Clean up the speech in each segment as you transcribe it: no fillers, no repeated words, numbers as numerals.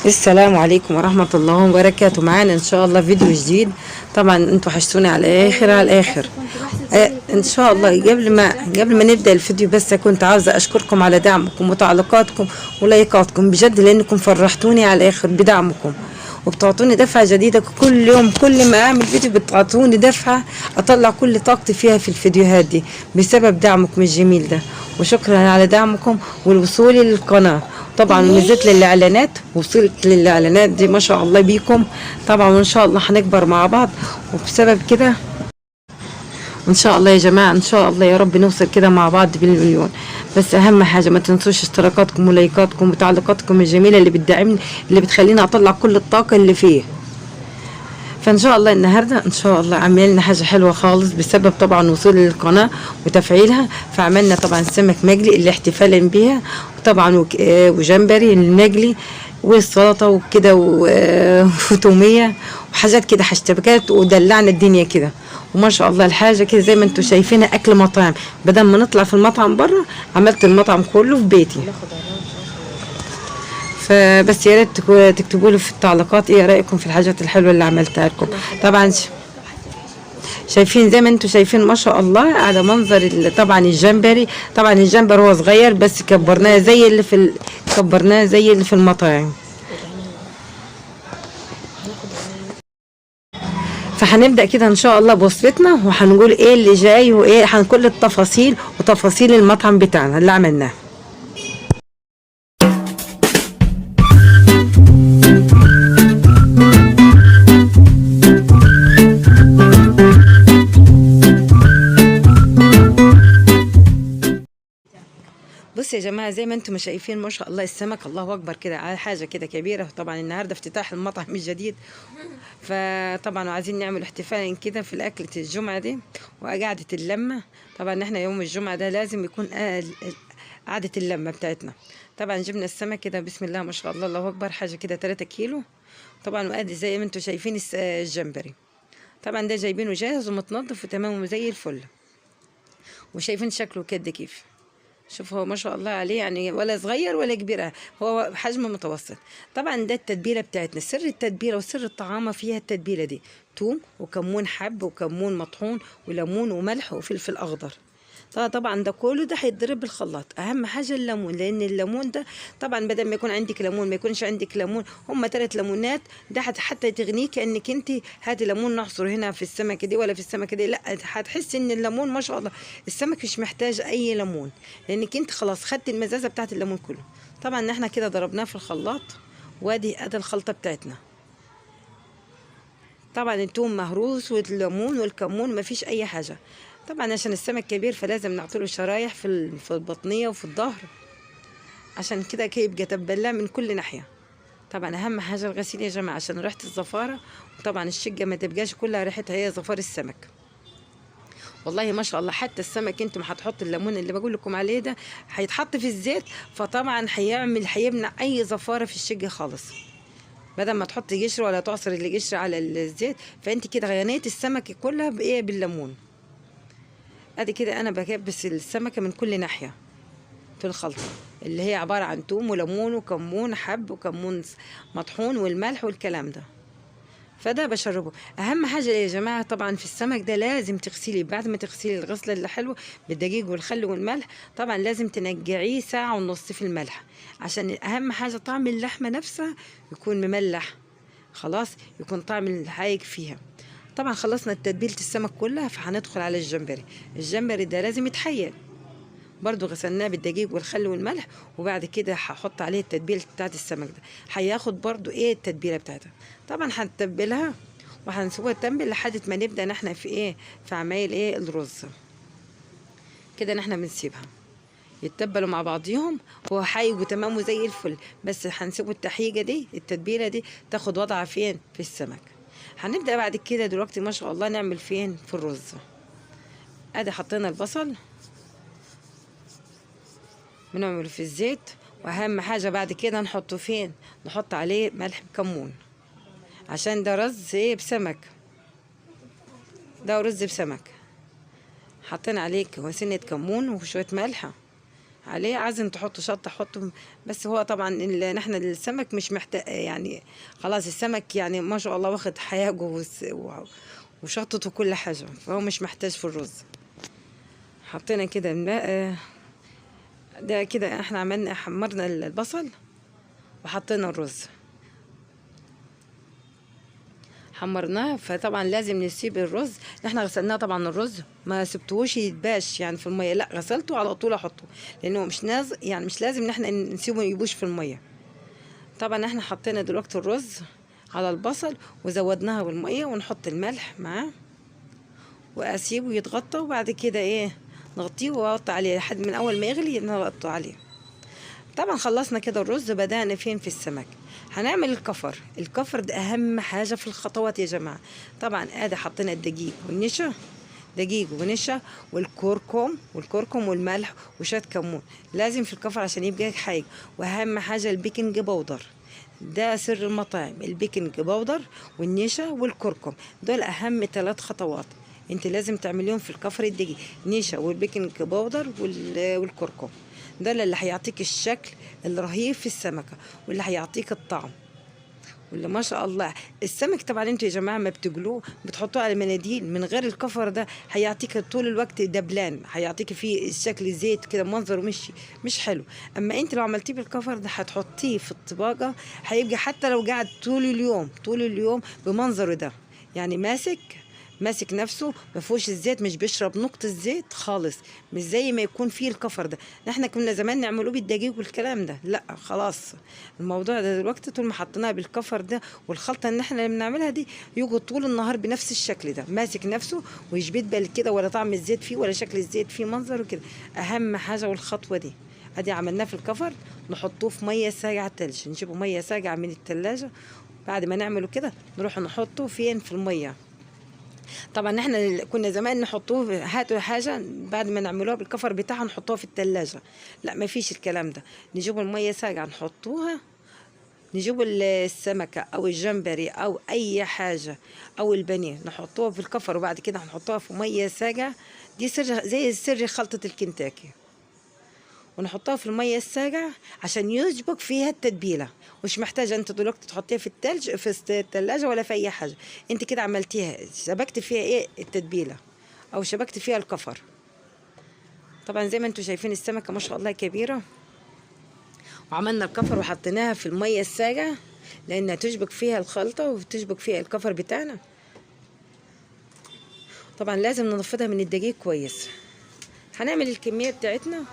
السلام عليكم ورحمة الله وبركاته. معانا ان شاء الله فيديو جديد. طبعا انتوا وحشتوني على الاخر على الاخر. ان شاء الله قبل ما نبدأ الفيديو، بس كنت عاوزة اشكركم على دعمكم وتعليقاتكم ولايكاتكم بجد، لانكم فرحتوني على الاخر بدعمكم وبتعطوني دفعة جديدة كل يوم. كل ما اعمل فيديو بتعطوني دفعة اطلع كل طاقتي فيها في الفيديوهات دي بسبب دعمكم الجميل ده. وشكرا على دعمكم والوصول للقناة. طبعا نزلت للاعلانات، وصلت للاعلانات دي ما شاء الله بيكم طبعا، وان شاء الله هنكبر مع بعض. وبسبب كده ان شاء الله يا جماعه، ان شاء الله يا رب نوصل كده مع بعض بالمليون. بس اهم حاجه ما تنسوش اشتراكاتكم ولايكاتكم وتعليقاتكم الجميله اللي بتدعمني، اللي بتخليني اطلع كل الطاقه اللي فيه. فان شاء الله النهارده ان شاء الله عملنا حاجه حلوه خالص بسبب طبعا وصول للقناه وتفعيلها. فعملنا طبعا سمك مقلي اللي احتفالا بيها، وطبعا وجمبري المقلي والسلطه وكده وتوميه وحاجات كده حشتبكات، ودلعنا الدنيا كده. وما شاء الله الحاجه كده زي ما انتم شايفينها اكل مطاعم، بدل ما نطلع في المطعم بره عملت المطعم كله في بيتي. فبس يا ريت تكتبوا لي في التعليقات ايه رايكم في الحاجات الحلوه اللي عملتها لكم. طبعا شايفين زي ما انتم شايفين ما شاء الله على منظر طبعا الجمبري. طبعا الجمبري هو صغير بس كبرناه زي اللي في المطاعم. فهنبدا كده ان شاء الله بوصفتنا، وهنقول ايه اللي جاي وايه هنقول التفاصيل وتفاصيل المطعم بتاعنا اللي عملناه. بص يا جماعه زي ما انتم شايفين ما شاء الله السمك الله اكبر كده على حاجه كده كبيره. طبعا النهارده افتتاح المطعم الجديد، فطبعا عايزين نعمل احتفال كده في الاكله الجمعه دي وقعده اللمه. طبعا احنا يوم الجمعه ده لازم يكون قعده اللمه بتاعتنا. طبعا جبنا السمك كده بسم الله ما شاء الله الله اكبر، حاجه كده 3 كيلو. طبعا وادي زي ما انتم شايفين الجمبري. طبعا ده جايبينه جاهز ومتنضف وتمام وزي الفل، وشايفين شكله كده كيف. شوف هو ما شاء الله عليه، يعني ولا صغير ولا كبير، هو حجم متوسط. طبعا ده التتبيله بتاعتنا، سر التتبيله وسر الطعامه فيها التتبيله دي توم وكمون حب وكمون مطحون وليمون وملح وفلفل اخضر. طبعا ده كله ده هيتضرب بالخلاط. اهم حاجه الليمون، لان الليمون ده طبعا بدل ما يكون عندك ليمون ما يكونش عندك ليمون، هم 3 ليمونات ده حتى تغنيك انك انت هاتي ليمون نعصر هنا في السمكه دي ولا في السمكه دي. لا، هتحسي ان الليمون ما شاء الله السمك مش محتاج اي ليمون، لانك انت خلاص خدتي المزازه بتاعت الليمون كله. طبعا احنا كده ضربناه في الخلاط، وادي الخلطه بتاعتنا. طبعا التوم مهروس والليمون والكمون مفيش اي حاجه. طبعا عشان السمك كبير فلازم نعطيله شرايح في البطنيه وفي الظهر، عشان كده يبقى تبلاه من كل ناحيه. طبعا اهم حاجه الغسيل يا جماعه عشان ريحه الزفاره، وطبعا الشقه ما تبقاش كلها ريحتها هي زفار السمك. والله ما شاء الله حتى السمك انتم هتحط الليمون اللي بقول لكم عليه ده هيتحط في الزيت، فطبعا هيمنع اي زفاره في الشقه خالص. بدل ما تحطي قشر ولا تعصري القشر على الزيت، فانت كده غنيت السمكه كلها بايه؟ بالليمون. ادي كده انا بكبس السمكه من كل ناحيه في الخلطه اللي هي عباره عن توم وليمون وكمون حب وكمون مطحون والملح والكلام ده. فده بشربه. اهم حاجه يا جماعه طبعا في السمك ده لازم تغسليه، بعد ما تغسلي الغسله اللي حلوه بالدقيق والخل والملح. طبعا لازم تنقعيه ساعه ونص في الملح، عشان اهم حاجه طعم اللحمه نفسها يكون مملح، خلاص يكون طعم الحايق فيها. طبعا خلصنا تتبيله السمك كلها، فهندخل على الجمبري. الجمبري ده لازم يتحيق برضو، غسلناه بالدقيق والخل والملح، وبعد كده هحط عليه التتبيله بتاعت السمك ده. هياخد برضو ايه التتبيله بتاعتها. طبعا هنتبلها وهنسيبها تتبل لحد ما نبدا نحن في ايه، في عمايل ايه الرز كده. نحن بنسيبها يتبلوا مع بعضيهم، هو حايق وتمام وزي الفل. بس هنسيبوا التحيجه دي التتبيله دي تاخد وضعها فين؟ في السمك. هنبدا بعد كده دلوقتي ما شاء الله نعمل فين؟ في الرز. ادي حطينا البصل بنعمله في الزيت، واهم حاجه بعد كده نحطه فين؟ نحط عليه ملح بكمون، عشان ده رز ايه بسمك، ده رز بسمك. حطينا عليه سنه كمون وشويه ملح عليه. عايزين تحطوا شطه حطوا، بس هو طبعا نحن السمك مش محتاج يعني، خلاص السمك يعني ما شاء الله واخد حياجه وشطته كل حاجه، فهو مش محتاج في الرز. حطينا كده الماء ده كده، احنا عملنا حمرنا البصل وحطينا الرز حمرناه. فطبعا لازم نسيب الرز، احنا غسلناه طبعا، الرز ما سبتوش يتباش يعني في الميه، لا غسلته على طول احطه، لانه مش يعني مش لازم ان احنا نسيبه يبوش في الميه. طبعا احنا حطينا دلوقتي الرز على البصل وزودناها بالميه، ونحط الملح معاه واسيبه يتغطى، وبعد كده ايه نغطيه واغطي عليه لحد من اول ما يغلي نغطي عليه. طبعا خلصنا كده الرز، بدأنا فين في السمك. هنعمل الكفر. الكفر ده اهم حاجه في الخطوات يا جماعه. طبعا ادي حطينا الدقيق والنشا، دقيق ونشا والكركم والملح وشويه كمون، لازم في الكفر عشان يبقى حاجه. واهم حاجه البيكنج باودر، ده سر المطاعم، البيكنج باودر والنشا والكركم، دول اهم 3 خطوات انت لازم تعمليهم في الكفر الدقيق، نشا والبيكنج باودر والكركم، ده اللي هيعطيك الشكل الرهيب في السمكه، واللي هيعطيك الطعم، واللي ما شاء الله. السمك طبعا انتوا يا جماعه ما بتجلوه بتحطوه على مناديل، من غير الكفر ده هيعطيك طول الوقت دبلان، هيعطيك فيه الشكل زيت كده، منظره مش حلو. اما انت لو عملتيه بالكفر ده هتحطيه في الطباقه، هيبقى حتى لو قعد طول اليوم بمنظره ده، يعني ماسك نفسه، ما فيهوش الزيت، مش بيشرب نقطة زيت خالص، مش زي ما يكون فيه الكفر ده. احنا كنا زمان نعملوه بالدقيق والكلام ده، لا خلاص الموضوع ده دلوقتي طول ما حطيناه بالكفر ده، والخلطة اللي احنا بنعملها دي يقعد طول النهار بنفس الشكل ده، ماسك نفسه ومش بيدبل كده، ولا طعم الزيت فيه ولا شكل الزيت فيه، منظره كده. اهم حاجة والخطوة دي ادي عملناه في الكفر، نحطوه في مية ساقعة تلج، نجيبوا مية ساقعة من التلاجة، بعد ما نعمله كده نروح نحطه فين في المية. طبعا احنا كنا زمان نحطوه، هاتوا حاجه بعد ما نعملوها بالكفر بتاعها نحطوها في التلاجة، لا ما فيش الكلام ده، نجيبوا الميه ساقعه نحطوها، نجيبوا السمكه او الجمبري او اي حاجه او البانيه نحطوها في الكفر، وبعد كده هنحطوها في ميه ساقعه، دي سر زي سر خلطه الكنتاكي، ونحطها في الميه الساقعه عشان يسبق فيها التتبيله. مش محتاجه انت دلوقتي تحطيها في التلج في التلاجة ولا في اي حاجه، انت كده عملتيها شبكت فيها ايه التتبيله، او شبكت فيها الكفر. طبعا زي ما انتم شايفين السمكه ما شاء الله كبيره، وعملنا الكفر وحطيناها في الميه الساقعه لانها تشبك فيها الخلطه وتشبك فيها الكفر بتاعنا. طبعا لازم ننفضها من الدقيق كويس. هنعمل الكميه بتاعتنا،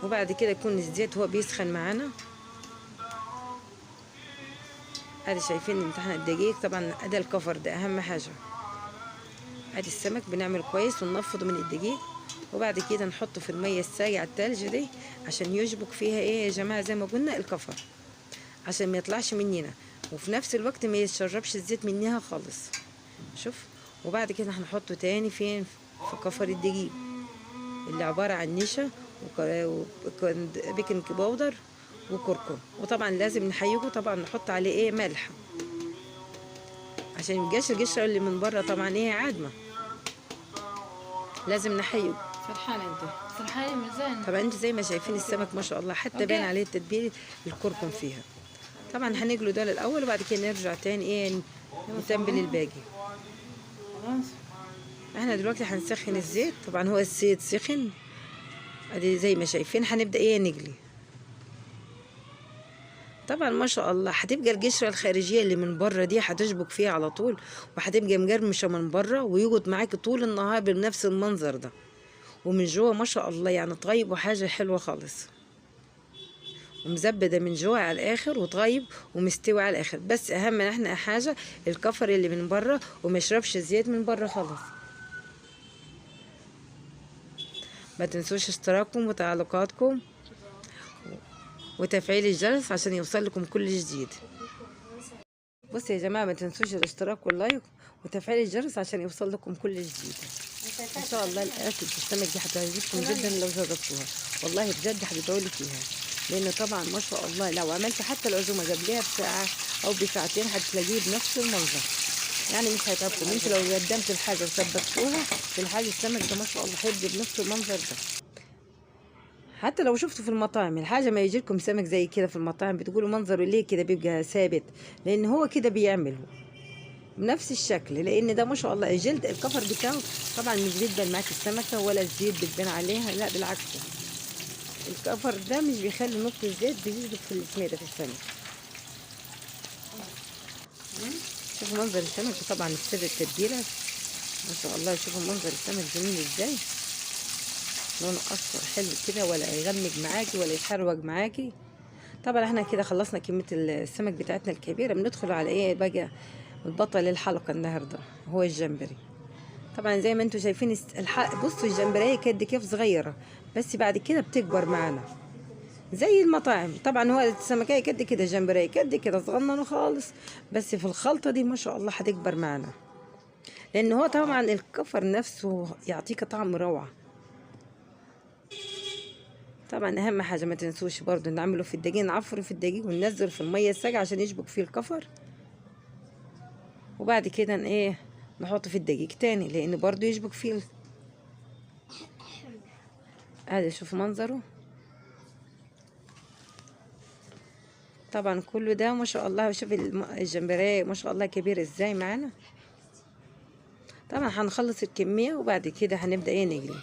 وبعد كده يكون الزيت هو بيسخن معانا. ادي شايفين امتحان الدقيق، طبعا ادي الكفر ده اهم حاجه. ادي السمك بنعمل كويس وننفضه من الدقيق، وبعد كده نحطه في الميه الساقعه التلج دي عشان يشبك فيها ايه يا جماعه زي ما قلنا الكفر، عشان ما يطلعش مننا، وفي نفس الوقت ما يتشربش الزيت منها خالص. شوف، وبعد كده هنحطه تاني فين في كفر الدقيق اللي عباره عن نشا وبيكنج باودر وكركم، وطبعا لازم نحيجه، طبعا نحط عليه ايه ملح عشان ميبقاش القشره اللي من بره طبعا ايه عادمه، لازم نحيجه. فرحانة انت؟ فرحانة من زين. طبعا انت زي ما شايفين السمك ما شاء الله حتى باين عليه التتبيل الكركم فيها. طبعا هنقله دول الاول، وبعد كده نرجع تاني ايه نتبل الباقي. خلاص احنا دلوقتي هنسخن الزيت، طبعا هو الزيت سخن، ادي زي ما شايفين هنبدا ايه نقلي. طبعا ما شاء الله هتبقى القشره الخارجيه اللي من بره دي هتشبك فيها على طول، وهتبقى مقرمشه من بره، ويقعد معاكي طول النهار بنفس المنظر ده، ومن جوه ما شاء الله يعني طيب وحاجه حلوه خالص، ومزبده من جوه على الاخر وطيب ومستوي على الاخر. بس اهم من احنا حاجه الكفر اللي من بره وما يشربش الزيت من بره خالص. ما تنسوش اشتراككم وتعليقاتكم وتفعيل الجرس عشان يوصل لكم كل جديد. بصوا يا جماعه ما تنسوش الاشتراك واللايك وتفعيل الجرس عشان يوصل لكم كل جديد. ان شاء الله الاكل في السمك دي هتعجبكم جدا لو جربتوها، والله بجد هتدعوا لي فيها، لانه طبعا ما شاء الله لو عملت حتى العزومه قبلها بساعه او بساعتين هتلاقيه بنفس المنظر، يعني مش هيتعبكم. انتوا لو قدمتوا الحاجه وثبتوها في الحاجه السمك ده ما شاء الله هيبقى بنفس المنظر ده. حتى لو شفتوا في المطاعم الحاجة ما يجيلكم سمك زي كده في المطاعم بتقولوا منظره ليه كده بيبقى ثابت، لان هو كده بيعمله بنفس الشكل، لان ده ما شاء الله الجلد الكفر بتاعه طبعا مش بيدبل معاك السمكة ولا الزيت بتبان عليها، لا بالعكس، الكفر ده مش بيخلي نقطة الزيت بيثبت في السميدة في السمك. شوفوا منظر السمك طبعا سر التتبيلة ما شاء الله. شوفوا منظر السمك جميل ازاي، لونه اصفر حلو كده، ولا يغمق معاكي ولا يحروج معاكي. طبعا احنا كده خلصنا كمية السمك بتاعتنا الكبيرة، بندخل على ايه بقى البطل الحلقة النهاردة هو الجمبري. طبعا زي ما انتم شايفين بصوا الجمبرية قد كيف صغيرة، بس بعد كده بتكبر معانا زي المطاعم. طبعا هو السمكية قد كده، جمبرية قد كده صغننة خالص، بس في الخلطة دي ما شاء الله هتكبر معانا، لان هو طبعا الكفر نفسه يعطيك طعم روعة. طبعا اهم حاجة ما تنسوش برضو نعمله في الدقيق، نعفره في الدقيق وننزله في المية الساقعة عشان يشبك فيه الكفر، وبعد كده ايه نحطه في الدقيق تاني لان برضو يشبك فيه. هذا شوف منظره، طبعا كله ده ما شاء الله. شوف الجمبريه ما شاء الله كبير ازاي معانا. طبعا هنخلص الكميه وبعد كده هنبدا ايه نجلي.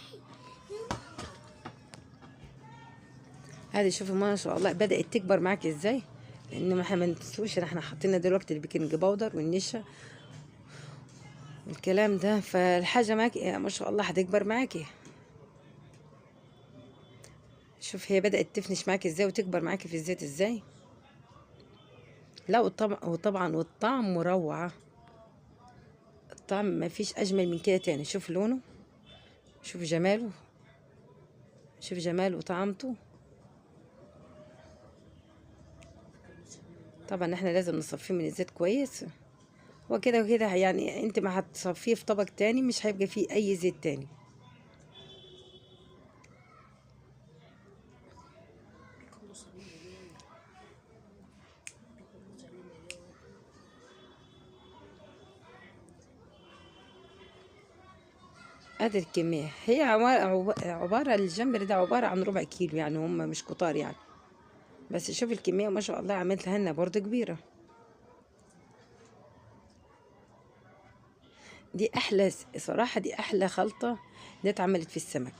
هذه شوفوا ما شاء الله بدات تكبر معاك ازاي، لان ما ننسوش ان احنا حاطين دلوقتي البيكنج باودر والنشا والكلام ده، فالحاجه معاكي ما شاء الله هتكبر معاكي. شوف هي بدات تفنش معاكي ازاي وتكبر معاكي في الزيت ازاي. لا وطبعا والطعم مروعه، الطعم ما فيش اجمل من كده تاني. شوف لونه، شوف جماله، شوف جماله وطعمته. طبعا احنا لازم نصفيه من الزيت كويس، وكده وكده يعني انت ما هتصفيه في طبق تاني مش هيبقى فيه اي زيت تاني. ادي الكمية هي عبارة الجمبري ده عبارة عن ربع كيلو، يعني هم مش كتار يعني، بس شوف الكمية ما شاء الله عملتها لنا برضه كبيرة. دي احلى صراحة، دي احلى خلطة دي اتعملت في السمك.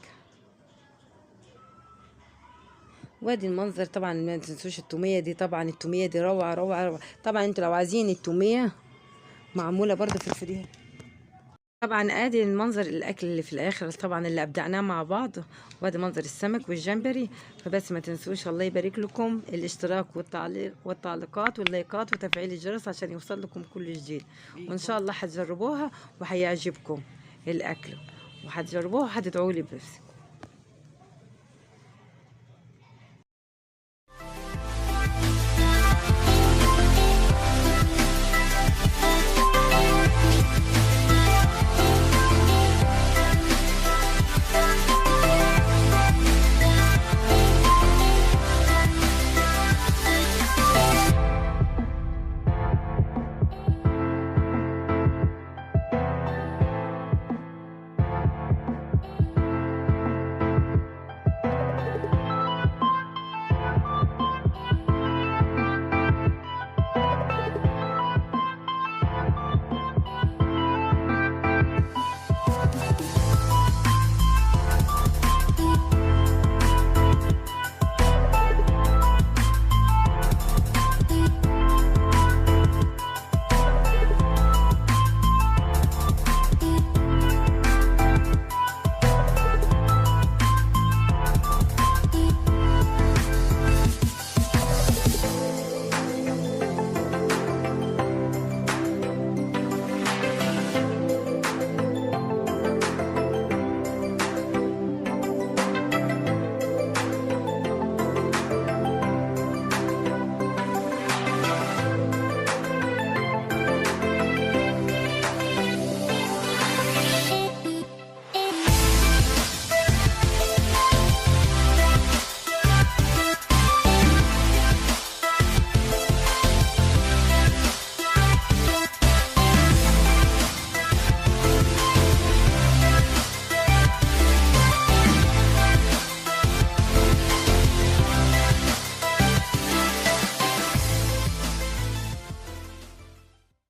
وادي المنظر. طبعا ما تنسوش التومية دي، طبعا التومية دي روعة روعة روعة. طبعا انتوا لو عايزين التومية معمولة برضه في الفيديو. طبعا ادي المنظر الاكل اللي في الاخر طبعا اللي ابدعناه مع بعض، وادي منظر السمك والجمبري. فبس ما تنسوش الله يبارك لكم الاشتراك والتعليقات واللايكات وتفعيل الجرس عشان يوصل لكم كل جديد، وان شاء الله هتجربوها وهيعجبكم الاكل وهتجربوها وهتدعوا لي بس.